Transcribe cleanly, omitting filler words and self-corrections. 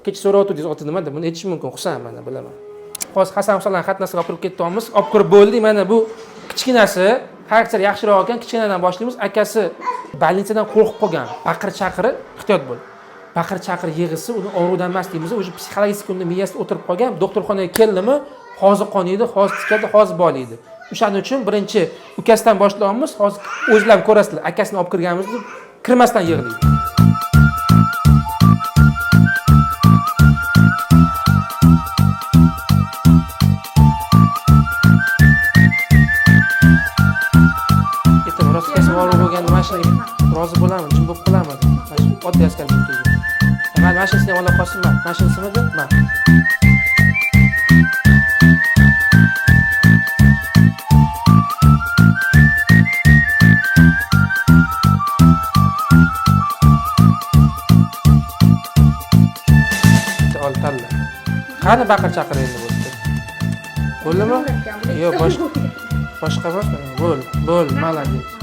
kecha so'rayotdingiz oti nima deb, buni aytish mumkin, Husan mana bilaman. Hozir Hasan Husanlar xatnasiga olib kirib ketdik, olib kirib bo'ldik. Mana bu kichkinasi xarakter yaxshiroq ekan, kichkinadan boshlaymiz. Akasi больницаdan qo'rqib qolgan. Baqir-chaqiri, ehtiyot bo'l. Baqir-chaqir yig'isi uni og'riqdan emas deymiz, o'sha psixologik kunda miyasida o'tirib qolgan. Doktorxonaga keldimi, hozir qoniydi, hozir tikadi, hozir bolaydi. O'shaning uchun birinchi ukasidan boshlaymiz. Hozir o'zlab ko'rasizlar. Akasini olib kirganimizda kirmasdan yig'laydi. Rozi bo'laman, jim bo'lib qolaman. Mana oddiy askarlik keldi. Mana mashinasini olib qolsinman. Mashinasini man. Ol talla. Qani baqir-chaqir endi bo'ldi. Bo'ldimi? Yo'q, boshqa emasmi? Bo'l, malades.